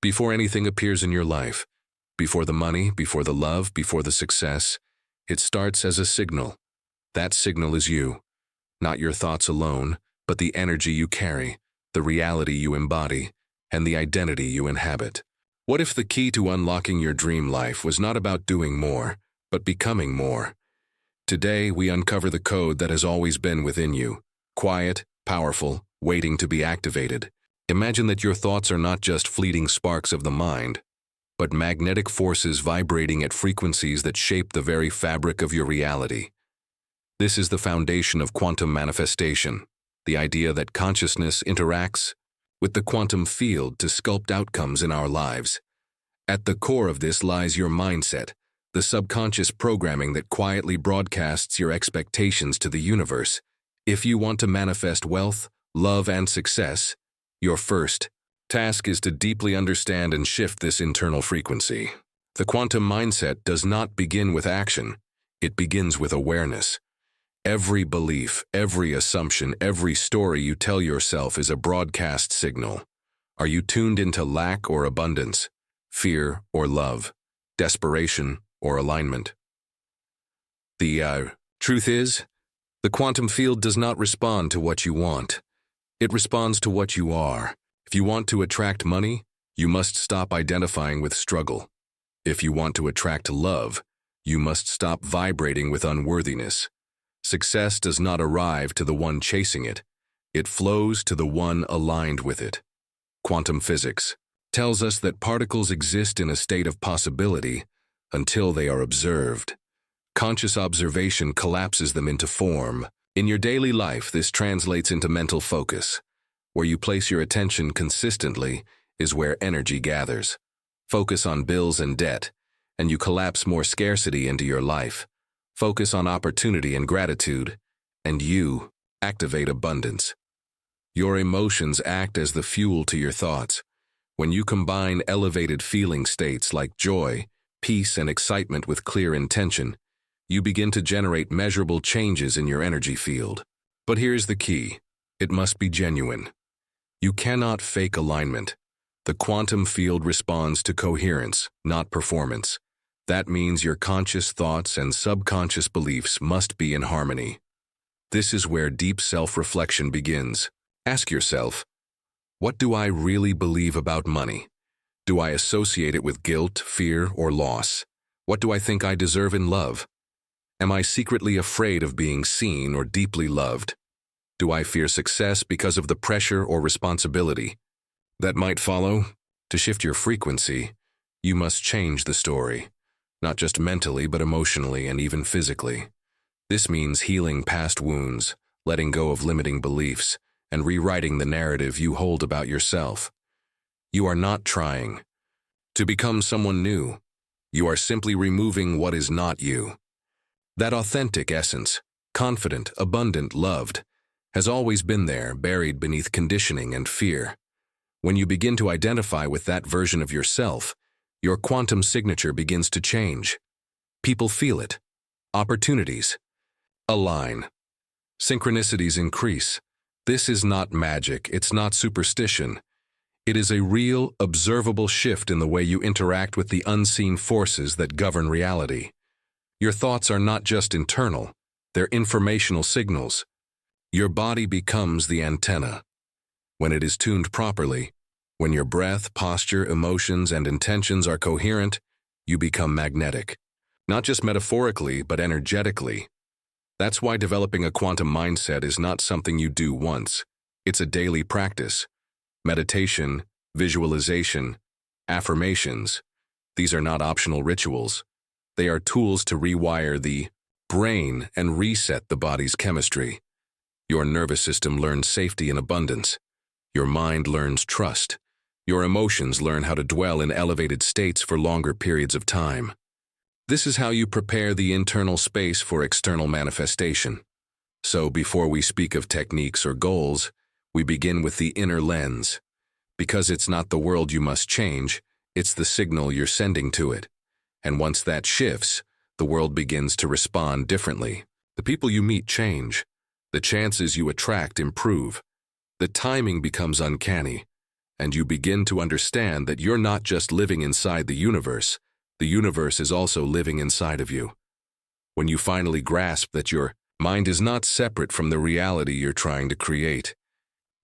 Before anything appears in your life, before the money, before the love, before the success, it starts as a signal. That signal is you. Not your thoughts alone, but the energy you carry, the reality you embody, and the identity you inhabit. What if the key to unlocking your dream life was not about doing more, but becoming more? Today, we uncover the code that has always been within you, quiet, powerful, waiting to be activated. Imagine that your thoughts are not just fleeting sparks of the mind, but magnetic forces vibrating at frequencies that shape the very fabric of your reality. This is the foundation of quantum manifestation, the idea that consciousness interacts with the quantum field to sculpt outcomes in our lives. At the core of this lies your mindset, the subconscious programming that quietly broadcasts your expectations to the universe. If you want to manifest wealth, love, and success, your first task is to deeply understand and shift this internal frequency. The quantum mindset does not begin with action. It begins with awareness. Every belief, every assumption, every story you tell yourself is a broadcast signal. Are you tuned into lack or abundance, fear or love, desperation or alignment? The truth is, the quantum field does not respond to what you want. It responds to what you are. If you want to attract money, you must stop identifying with struggle. If you want to attract love, you must stop vibrating with unworthiness. Success does not arrive to the one chasing it. It flows to the one aligned with it. Quantum physics tells us that particles exist in a state of possibility until they are observed. Conscious observation collapses them into form. In your daily life, this translates into mental focus. Where you place your attention consistently is where energy gathers. Focus on bills and debt, and you collapse more scarcity into your life. Focus on opportunity and gratitude, and you activate abundance. Your emotions act as the fuel to your thoughts. When you combine elevated feeling states like joy, peace, and excitement with clear intention, you begin to generate measurable changes in your energy field. But here's the key. It must be genuine. You cannot fake alignment. The quantum field responds to coherence, not performance. That means your conscious thoughts and subconscious beliefs must be in harmony. This is where deep self-reflection begins. Ask yourself, what do I really believe about money? Do I associate it with guilt, fear, or loss? What do I think I deserve in love? Am I secretly afraid of being seen or deeply loved? Do I fear success because of the pressure or responsibility that might follow? To shift your frequency, you must change the story, not just mentally but emotionally and even physically. This means healing past wounds, letting go of limiting beliefs, and rewriting the narrative you hold about yourself. You are not trying to become someone new. You are simply removing what is not you. That authentic essence, confident, abundant, loved, has always been there, buried beneath conditioning and fear. When you begin to identify with that version of yourself, your quantum signature begins to change. People feel it. Opportunities align. Synchronicities increase. This is not magic, it's not superstition. It is a real, observable shift in the way you interact with the unseen forces that govern reality. Your thoughts are not just internal, they're informational signals. Your body becomes the antenna. When it is tuned properly, when your breath, posture, emotions, and intentions are coherent, you become magnetic. Not just metaphorically, but energetically. That's why developing a quantum mindset is not something you do once. It's a daily practice. Meditation, visualization, affirmations. These are not optional rituals. They are tools to rewire the brain and reset the body's chemistry. Your nervous system learns safety and abundance. Your mind learns trust. Your emotions learn how to dwell in elevated states for longer periods of time. This is how you prepare the internal space for external manifestation. So before we speak of techniques or goals, we begin with the inner lens. Because it's not the world you must change, it's the signal you're sending to it. And once that shifts, the world begins to respond differently. The people you meet change. The chances you attract improve. The timing becomes uncanny. and you begin to understand that you're not just living inside the universe is also living inside of you. When you finally grasp that your mind is not separate from the reality you're trying to create,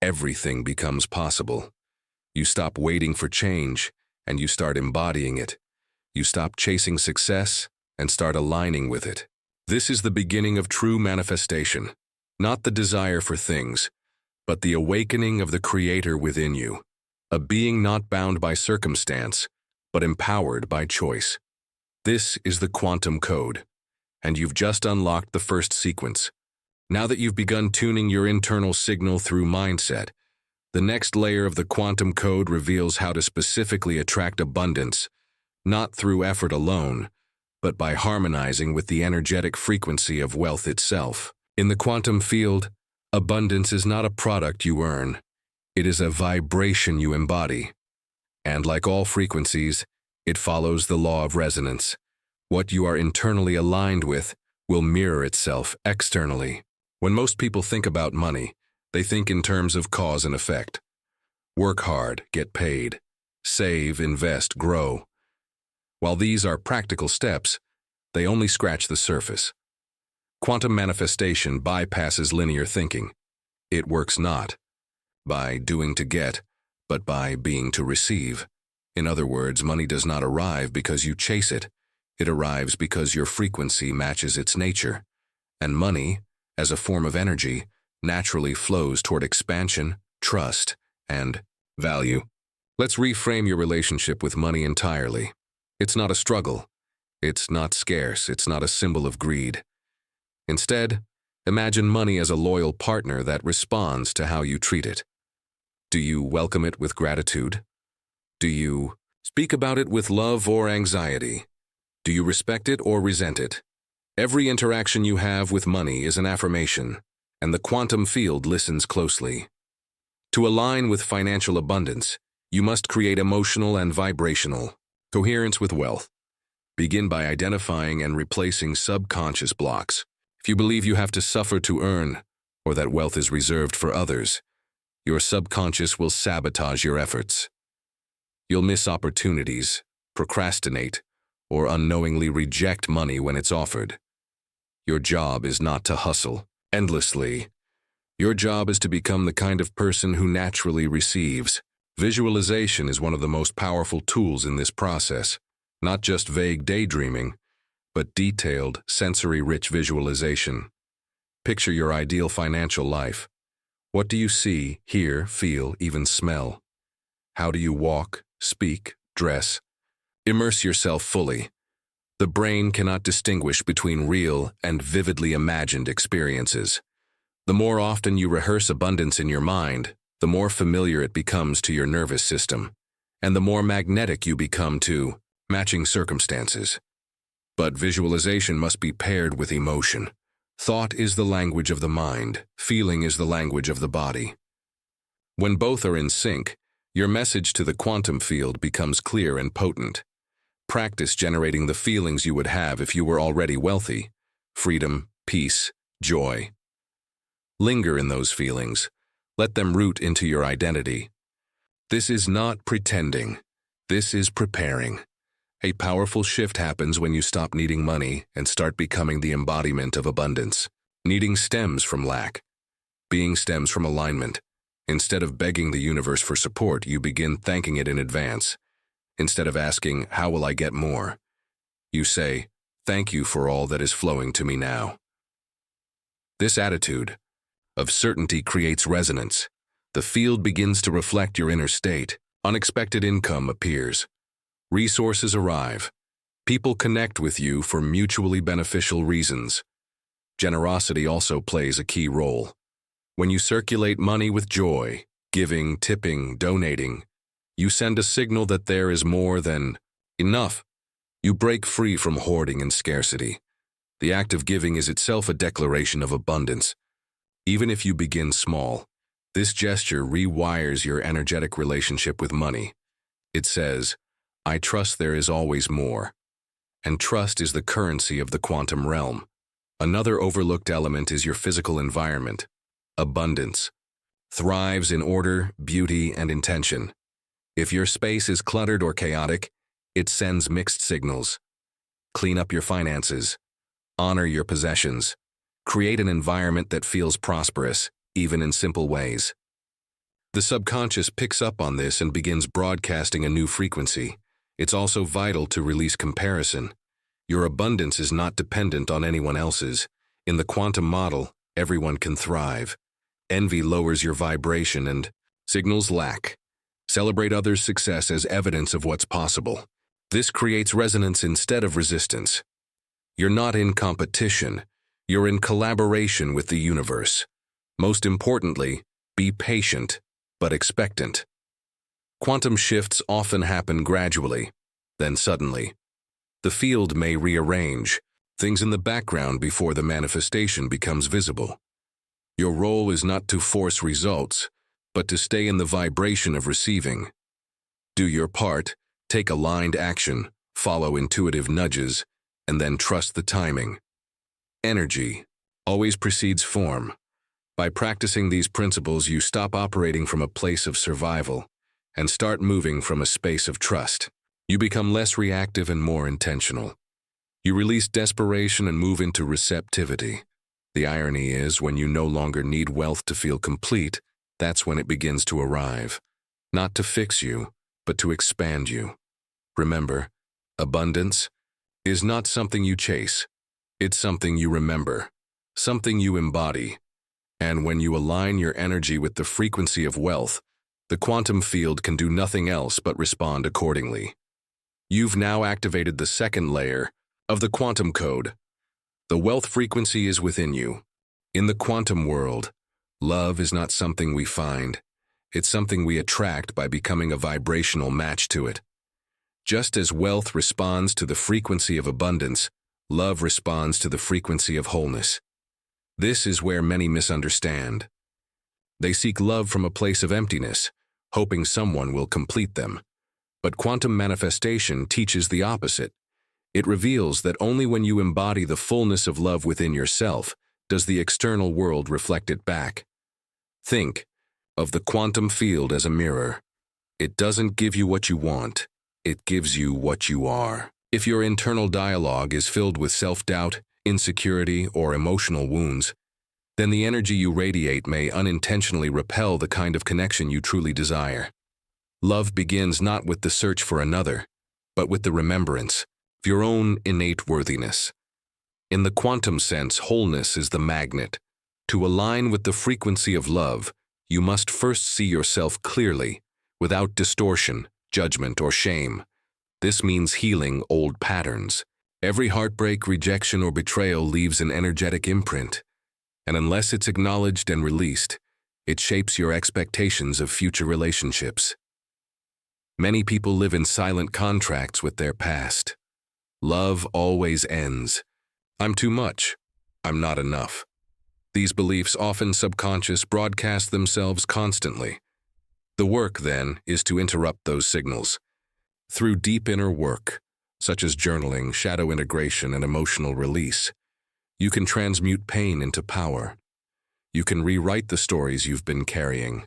everything becomes possible. You stop waiting for change, and you start embodying it. You stop chasing success and start aligning with it. This is the beginning of true manifestation, not the desire for things, but the awakening of the Creator within you, a being not bound by circumstance, but empowered by choice. This is the quantum code, and you've just unlocked the first sequence. Now that you've begun tuning your internal signal through mindset, the next layer of the quantum code reveals how to specifically attract abundance, not through effort alone, but by harmonizing with the energetic frequency of wealth itself. In the quantum field, abundance is not a product you earn. It is a vibration you embody. And like all frequencies, it follows the law of resonance. What you are internally aligned with will mirror itself externally. When most people think about money, they think in terms of cause and effect. Work hard, get paid. Save, invest, grow. While these are practical steps, they only scratch the surface. Quantum manifestation bypasses linear thinking. It works not by doing to get, but by being to receive. In other words, money does not arrive because you chase it. It arrives because your frequency matches its nature. And money, as a form of energy, naturally flows toward expansion, trust, and value. Let's reframe your relationship with money entirely. It's not a struggle. It's not scarce. It's not a symbol of greed. Instead, imagine money as a loyal partner that responds to how you treat it. Do you welcome it with gratitude? Do you speak about it with love or anxiety? Do you respect it or resent it? Every interaction you have with money is an affirmation, and the quantum field listens closely. To align with financial abundance, you must create emotional and vibrational coherence with wealth. Begin by identifying and replacing subconscious blocks. If you believe you have to suffer to earn, or that wealth is reserved for others, your subconscious will sabotage your efforts. You'll miss opportunities, procrastinate, or unknowingly reject money when it's offered. Your job is not to hustle endlessly. Your job is to become the kind of person who naturally receives. Visualization is one of the most powerful tools in this process, not just vague daydreaming, but detailed, sensory-rich visualization. Picture your ideal financial life. What do you see, hear, feel, even smell? How do you walk, speak, dress? Immerse yourself fully. The brain cannot distinguish between real and vividly imagined experiences. The more often you rehearse abundance in your mind, the more familiar it becomes to your nervous system, and the more magnetic you become to matching circumstances. But visualization must be paired with emotion. Thought is the language of the mind, feeling is the language of the body. When both are in sync, your message to the quantum field becomes clear and potent. Practice generating the feelings you would have if you were already wealthy: freedom, peace, joy. Linger in those feelings. Let them root into your identity. This is not pretending. This is preparing. A powerful shift happens when you stop needing money and start becoming the embodiment of abundance. Needing stems from lack. Being stems from alignment. Instead of begging the universe for support, you begin thanking it in advance. Instead of asking, "How will I get more?" you say, "Thank you for all that is flowing to me now." This attitude of certainty creates resonance. The field begins to reflect your inner state. Unexpected income appears. Resources arrive. People connect with you for mutually beneficial reasons. Generosity also plays a key role. When you circulate money with joy, giving, tipping, donating, you send a signal that there is more than enough. You break free from hoarding and scarcity. The act of giving is itself a declaration of abundance. Even if you begin small, this gesture rewires your energetic relationship with money. It says, "I trust there is always more." And trust is the currency of the quantum realm. Another overlooked element is your physical environment. Abundance thrives in order, beauty, and intention. If your space is cluttered or chaotic, it sends mixed signals. Clean up your finances. Honor your possessions. Create an environment that feels prosperous, even in simple ways. The subconscious picks up on this and begins broadcasting a new frequency. It's also vital to release comparison. Your abundance is not dependent on anyone else's. In the quantum model, everyone can thrive. Envy lowers your vibration and signals lack. Celebrate others' success as evidence of what's possible. This creates resonance instead of resistance. You're not in competition. You're in collaboration with the universe. Most importantly, be patient, but expectant. Quantum shifts often happen gradually, then suddenly. The field may rearrange things in the background before the manifestation becomes visible. Your role is not to force results, but to stay in the vibration of receiving. Do your part, take aligned action, follow intuitive nudges, and then trust the timing. Energy always precedes form. By practicing these principles, you stop operating from a place of survival and start moving from a space of trust. You become less reactive and more intentional. You release desperation and move into receptivity. The irony is, when you no longer need wealth to feel complete, that's when it begins to arrive. Not to fix you, but to expand you. Remember, abundance is not something you chase. It's something you remember, something you embody. And when you align your energy with the frequency of wealth, the quantum field can do nothing else but respond accordingly. You've now activated the second layer of the quantum code. The wealth frequency is within you. In the quantum world, love is not something we find. It's something we attract by becoming a vibrational match to it. Just as wealth responds to the frequency of abundance, love responds to the frequency of wholeness. This is where many misunderstand. They seek love from a place of emptiness, hoping someone will complete them. But quantum manifestation teaches the opposite. It reveals that only when you embody the fullness of love within yourself does the external world reflect it back. Think of the quantum field as a mirror. It doesn't give you what you want. It gives you what you are. If your internal dialogue is filled with self-doubt, insecurity, or emotional wounds, then the energy you radiate may unintentionally repel the kind of connection you truly desire. Love begins not with the search for another, but with the remembrance of your own innate worthiness. In the quantum sense, wholeness is the magnet. To align with the frequency of love, you must first see yourself clearly, without distortion, judgment, or shame. This means healing old patterns. Every heartbreak, rejection, or betrayal leaves an energetic imprint, and unless it's acknowledged and released, it shapes your expectations of future relationships. Many people live in silent contracts with their past. Love always ends. I'm too much. I'm not enough. These beliefs, often subconscious, broadcast themselves constantly. The work, then, is to interrupt those signals. Through deep inner work, such as journaling, shadow integration, and emotional release, you can transmute pain into power. You can rewrite the stories you've been carrying.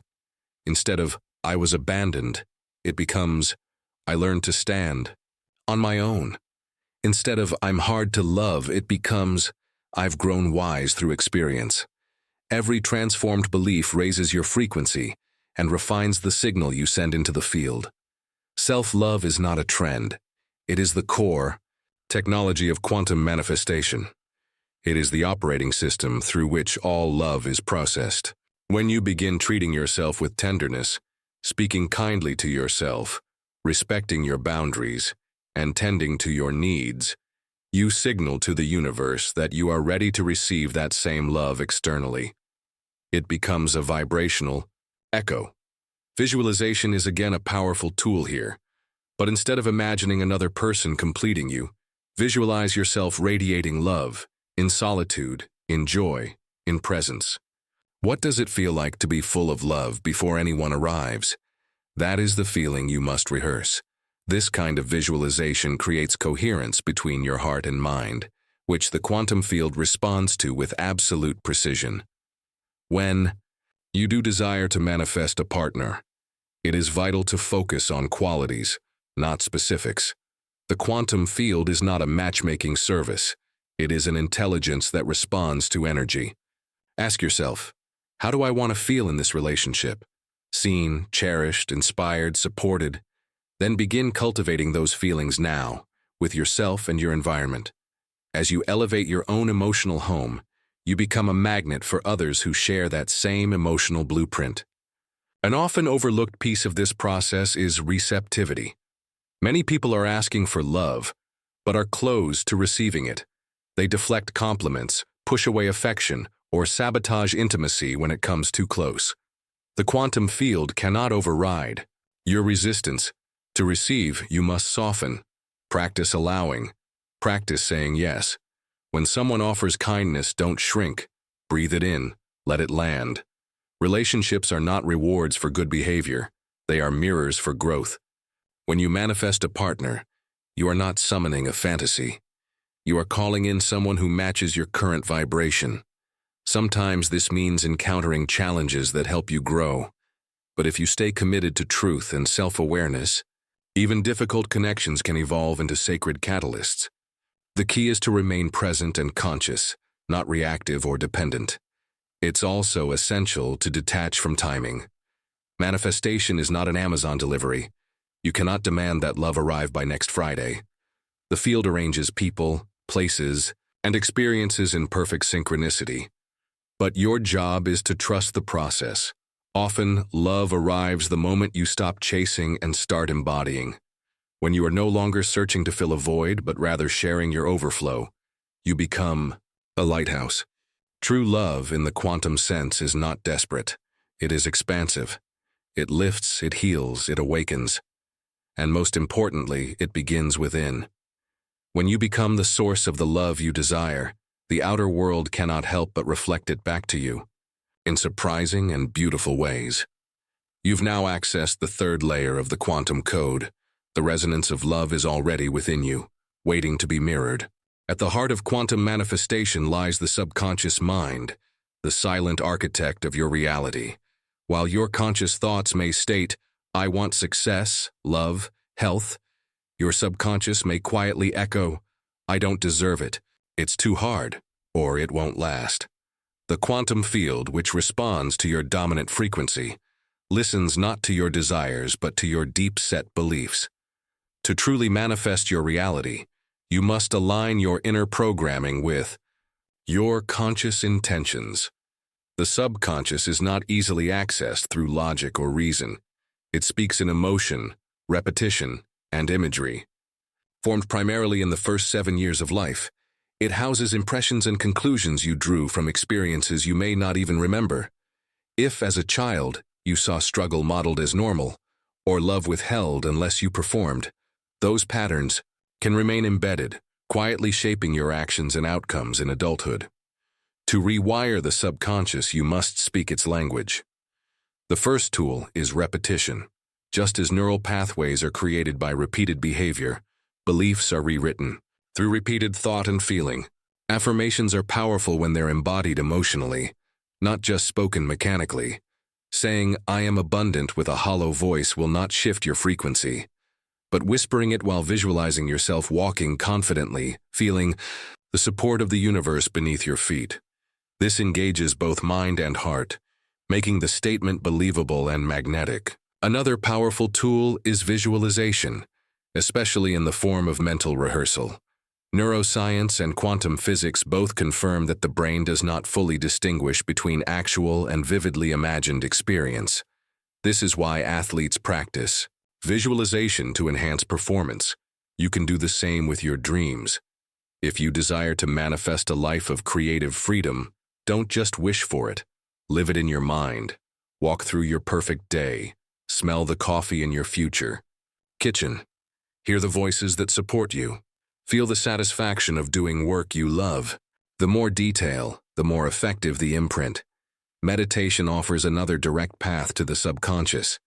Instead of, I was abandoned, it becomes, I learned to stand on my own. Instead of, I'm hard to love, it becomes, I've grown wise through experience. Every transformed belief raises your frequency and refines the signal you send into the field. Self-love is not a trend. It is the core technology of quantum manifestation. It is the operating system through which all love is processed. When you begin treating yourself with tenderness, speaking kindly to yourself, respecting your boundaries, and tending to your needs, you signal to the universe that you are ready to receive that same love externally. It becomes a vibrational echo. Visualization is again a powerful tool here, but instead of imagining another person completing you, visualize yourself radiating love, in solitude, in joy, in presence. What does it feel like to be full of love before anyone arrives? That is the feeling you must rehearse. This kind of visualization creates coherence between your heart and mind, which the quantum field responds to with absolute precision. When you do desire to manifest a partner, It is vital to focus on qualities, not specifics. The quantum field is not a matchmaking service. It is an intelligence that responds to energy. Ask yourself, how do I want to feel in this relationship? Seen, cherished, inspired, supported? Then begin cultivating those feelings now, with yourself and your environment. As you elevate your own emotional home, you become a magnet for others who share that same emotional blueprint. An often overlooked piece of this process is receptivity. Many people are asking for love, but are closed to receiving it. They deflect compliments, push away affection, or sabotage intimacy when it comes too close. The quantum field cannot override your resistance. To receive, you must soften. Practice allowing. Practice saying yes. When someone offers kindness, don't shrink. Breathe it in. Let it land. Relationships are not rewards for good behavior. They are mirrors for growth. When you manifest a partner, you are not summoning a fantasy. You are calling in someone who matches your current vibration. Sometimes this means encountering challenges that help you grow. But if you stay committed to truth and self-awareness, even difficult connections can evolve into sacred catalysts. The key is to remain present and conscious, not reactive or dependent. It's also essential to detach from timing. Manifestation is not an Amazon delivery. You cannot demand that love arrive by next Friday. The field arranges people, places, and experiences in perfect synchronicity. But your job is to trust the process. Often, love arrives the moment you stop chasing and start embodying. When you are no longer searching to fill a void, but rather sharing your overflow, you become a lighthouse. True love, in the quantum sense, is not desperate. It is expansive. It lifts, it heals, it awakens. And most importantly, it begins within. When you become the source of the love you desire, the outer world cannot help but reflect it back to you, in surprising and beautiful ways. You've now accessed the third layer of the quantum code. The resonance of love is already within you, waiting to be mirrored. At the heart of quantum manifestation lies the subconscious mind, the silent architect of your reality. While your conscious thoughts may state, "I want success, love, health," your subconscious may quietly echo, "I don't deserve it, it's too hard, or it won't last." The quantum field, which responds to your dominant frequency, listens not to your desires but to your deep-set beliefs. To truly manifest your reality, you must align your inner programming with your conscious intentions. The subconscious is not easily accessed through logic or reason. It speaks in emotion, repetition, and imagery. Formed primarily in the first 7 years of life, it houses impressions and conclusions you drew from experiences you may not even remember. If, as a child, you saw struggle modeled as normal, or love withheld unless you performed, those patterns can remain embedded, quietly shaping your actions and outcomes in adulthood. To rewire the subconscious, you must speak its language. The first tool is repetition. Just as neural pathways are created by repeated behavior, beliefs are rewritten through repeated thought and feeling. Affirmations are powerful when they're embodied emotionally, not just spoken mechanically. Saying, "I am abundant" with a hollow voice will not shift your frequency. But whispering it while visualizing yourself walking confidently, feeling the support of the universe beneath your feet. This engages both mind and heart, making the statement believable and magnetic. Another powerful tool is visualization, especially in the form of mental rehearsal. Neuroscience and quantum physics both confirm that the brain does not fully distinguish between actual and vividly imagined experience. This is why athletes practice visualization to enhance performance. You can do the same with your dreams. If you desire to manifest a life of creative freedom, don't just wish for it. Live it in your mind. Walk through your perfect day. Smell the coffee in your future kitchen. Hear the voices that support you. Feel the satisfaction of doing work you love. The more detail, the more effective the imprint. Meditation offers another direct path to the subconscious.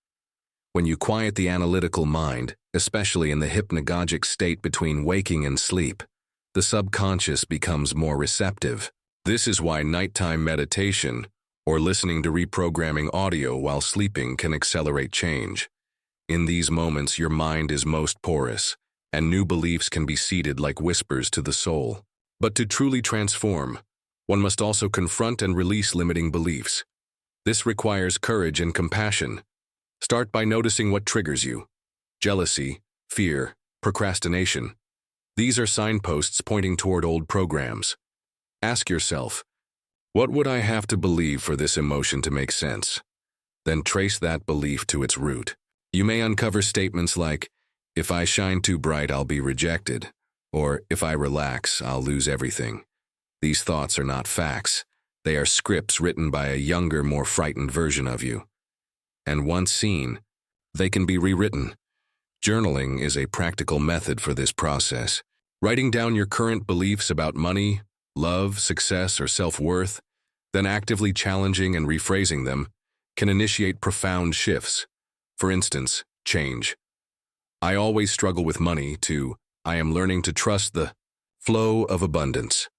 When you quiet the analytical mind, especially in the hypnagogic state between waking and sleep, the subconscious becomes more receptive. This is why nighttime meditation or listening to reprogramming audio while sleeping can accelerate change. In these moments, your mind is most porous, and new beliefs can be seeded like whispers to the soul. But to truly transform, one must also confront and release limiting beliefs. This requires courage and compassion. Start by noticing what triggers you: jealousy, fear, procrastination. These are signposts pointing toward old programs. Ask yourself, what would I have to believe for this emotion to make sense? Then trace that belief to its root. You may uncover statements like, if I shine too bright, I'll be rejected, or if I relax, I'll lose everything. These thoughts are not facts. They are scripts written by a younger, more frightened version of you. And once seen, they can be rewritten. Journaling is a practical method for this process. Writing down your current beliefs about money, love, success, or self-worth, then actively challenging and rephrasing them, can initiate profound shifts. For instance, change. I always struggle with money to, I am learning to trust the flow of abundance.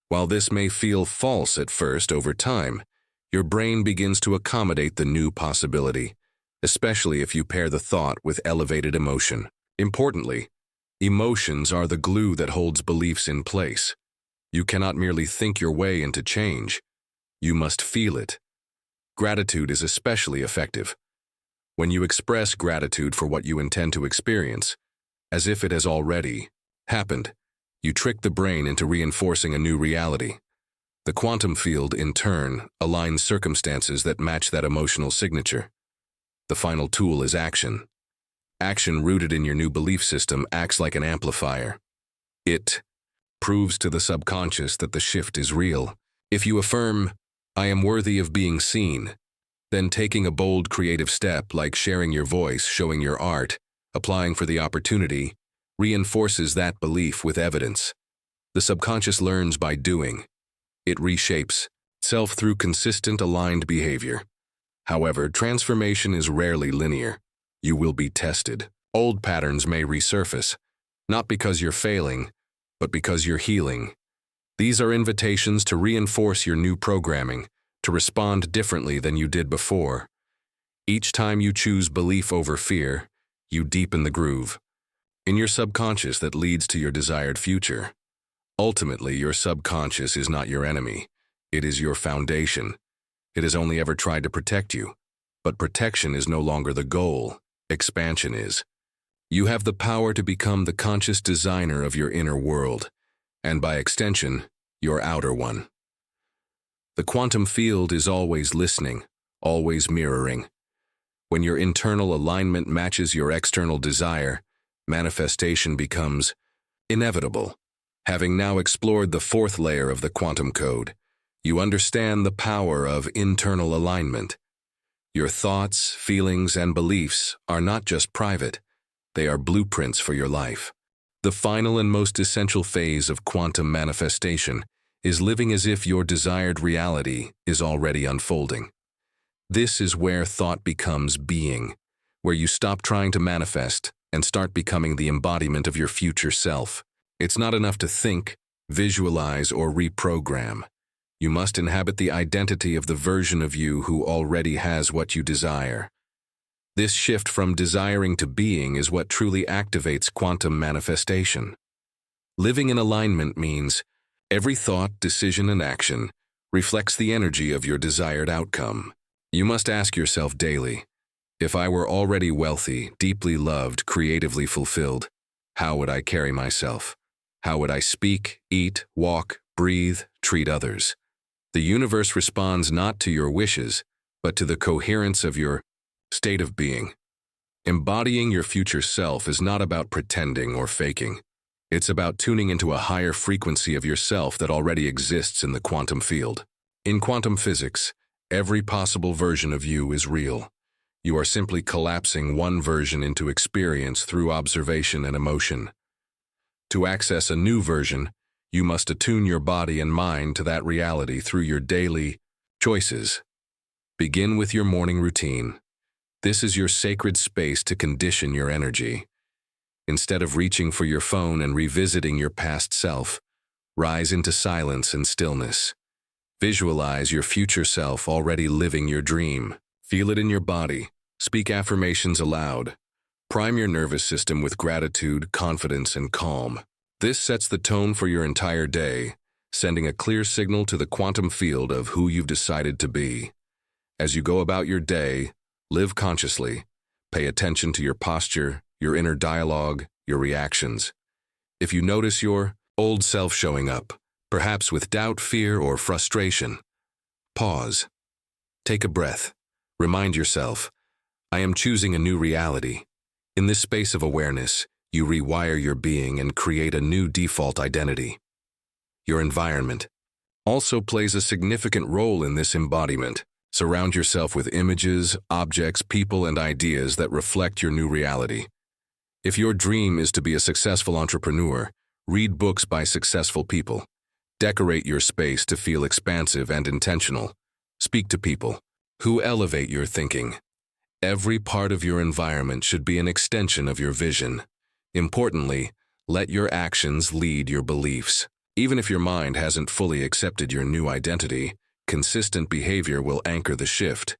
While this may feel false at first, over time, your brain begins to accommodate the new possibility, especially if you pair the thought with elevated emotion. Importantly, emotions are the glue that holds beliefs in place. You cannot merely think your way into change. You must feel it. Gratitude is especially effective. When you express gratitude for what you intend to experience, as if it has already happened, you trick the brain into reinforcing a new reality. The quantum field, in turn, aligns circumstances that match that emotional signature. The final tool is action. Action rooted in your new belief system acts like an amplifier. It proves to the subconscious that the shift is real. If you affirm, I am worthy of being seen, then taking a bold creative step like sharing your voice, showing your art, applying for the opportunity, reinforces that belief with evidence. The subconscious learns by doing. It reshapes itself through consistent, aligned behavior. However, transformation is rarely linear. You will be tested. Old patterns may resurface, not because you're failing, but because you're healing. These are invitations to reinforce your new programming, to respond differently than you did before. Each time you choose belief over fear, you deepen the groove in your subconscious that leads to your desired future. Ultimately, your subconscious is not your enemy. It is your foundation. It has only ever tried to protect you. But protection is no longer the goal. Expansion is. You have the power to become the conscious designer of your inner world, and by extension, your outer one. The quantum field is always listening, always mirroring. When your internal alignment matches your external desire, manifestation becomes inevitable. Having now explored the fourth layer of the quantum code, you understand the power of internal alignment. Your thoughts, feelings, and beliefs are not just private, they are blueprints for your life. The final and most essential phase of quantum manifestation is living as if your desired reality is already unfolding. This is where thought becomes being, where you stop trying to manifest and start becoming the embodiment of your future self. It's not enough to think, visualize, or reprogram. You must inhabit the identity of the version of you who already has what you desire. This shift from desiring to being is what truly activates quantum manifestation. Living in alignment means every thought, decision, and action reflects the energy of your desired outcome. You must ask yourself daily, if I were already wealthy, deeply loved, creatively fulfilled, how would I carry myself? How would I speak, eat, walk, breathe, treat others? The universe responds not to your wishes, but to the coherence of your state of being. Embodying your future self is not about pretending or faking. It's about tuning into a higher frequency of yourself that already exists in the quantum field. In quantum physics, every possible version of you is real. You are simply collapsing one version into experience through observation and emotion. To access a new version, you must attune your body and mind to that reality through your daily choices. Begin with your morning routine. This is your sacred space to condition your energy. Instead of reaching for your phone and revisiting your past self, rise into silence and stillness. Visualize your future self already living your dream. Feel it in your body. Speak affirmations aloud. Prime your nervous system with gratitude, confidence, and calm. This sets the tone for your entire day, sending a clear signal to the quantum field of who you've decided to be. As you go about your day, live consciously. Pay attention to your posture, your inner dialogue, your reactions. If you notice your old self showing up, perhaps with doubt, fear, or frustration, pause. Take a breath. Remind yourself, I am choosing a new reality. In this space of awareness, you rewire your being and create a new default identity. Your environment also plays a significant role in this embodiment. Surround yourself with images, objects, people, and ideas that reflect your new reality. If your dream is to be a successful entrepreneur, read books by successful people. Decorate your space to feel expansive and intentional. Speak to people who elevate your thinking. Every part of your environment should be an extension of your vision. Importantly, let your actions lead your beliefs. Even if your mind hasn't fully accepted your new identity, consistent behavior will anchor the shift.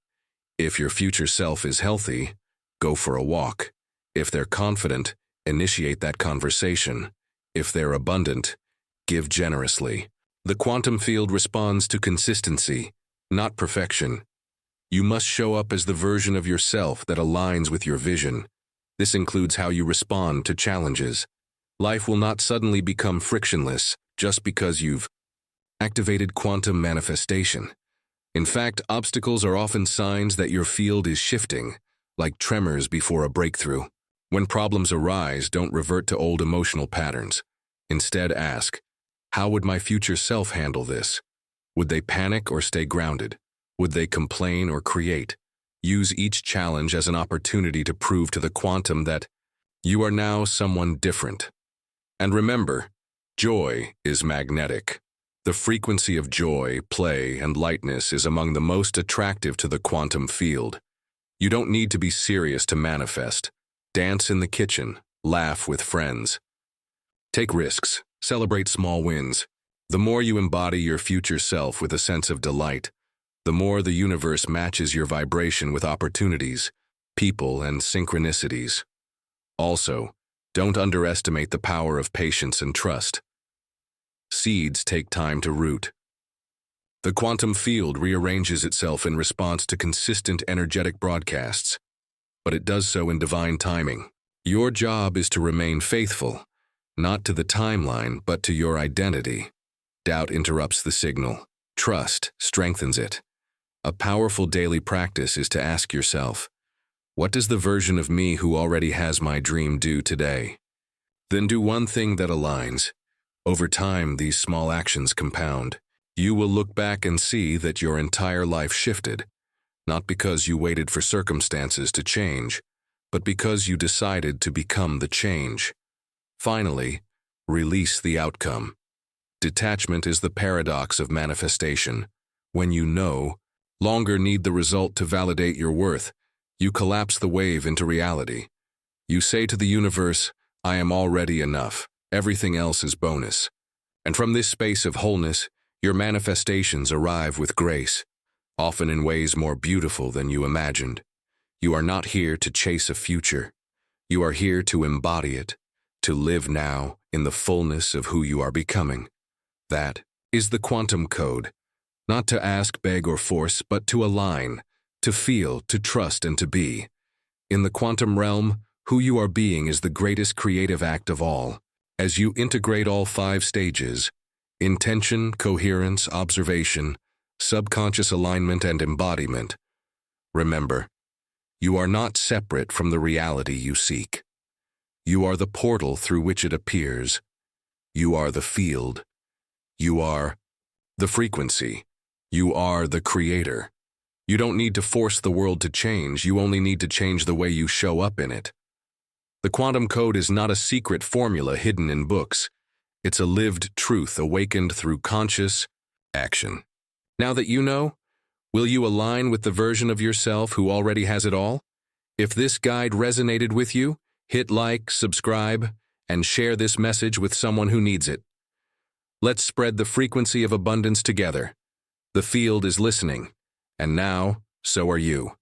If your future self is healthy, go for a walk. If they're confident, initiate that conversation. If they're abundant, give generously. The quantum field responds to consistency, not perfection. You must show up as the version of yourself that aligns with your vision. This includes how you respond to challenges. Life will not suddenly become frictionless just because you've activated quantum manifestation. In fact, obstacles are often signs that your field is shifting, like tremors before a breakthrough. When problems arise, don't revert to old emotional patterns. Instead, ask, how would my future self handle this? Would they panic or stay grounded? Would they complain or create? Use each challenge as an opportunity to prove to the quantum that you are now someone different. And remember, joy is magnetic. The frequency of joy, play, and lightness is among the most attractive to the quantum field. You don't need to be serious to manifest. Dance in the kitchen, laugh with friends. Take risks, celebrate small wins. The more you embody your future self with a sense of delight, the more the universe matches your vibration with opportunities, people, and synchronicities. Also, don't underestimate the power of patience and trust. Seeds take time to root. The quantum field rearranges itself in response to consistent energetic broadcasts, but it does so in divine timing. Your job is to remain faithful, not to the timeline, but to your identity. Doubt interrupts the signal. Trust strengthens it. A powerful daily practice is to ask yourself, what does the version of me who already has my dream do today? Then do one thing that aligns. Over time, these small actions compound. You will look back and see that your entire life shifted, not because you waited for circumstances to change, but because you decided to become the change. Finally, release the outcome. Detachment is the paradox of manifestation. When you no longer need the result to validate your worth, you collapse the wave into reality. You say to the universe, I am already enough. Everything else is bonus. And from this space of wholeness, your manifestations arrive with grace, often in ways more beautiful than you imagined. You are not here to chase a future. You are here to embody it, to live now in the fullness of who you are becoming. That is the quantum code. Not to ask, beg, or force, but to align, to feel, to trust, and to be. In the quantum realm, who you are being is the greatest creative act of all. As you integrate all 5 stages, intention, coherence, observation, subconscious alignment, and embodiment, remember, you are not separate from the reality you seek. You are the portal through which it appears. You are the field. You are the frequency. You are the creator. You don't need to force the world to change. You only need to change the way you show up in it. The quantum code is not a secret formula hidden in books. It's a lived truth awakened through conscious action. Now that you know, will you align with the version of yourself who already has it all? If this guide resonated with you, hit like, subscribe, and share this message with someone who needs it. Let's spread the frequency of abundance together. The field is listening, and now, so are you.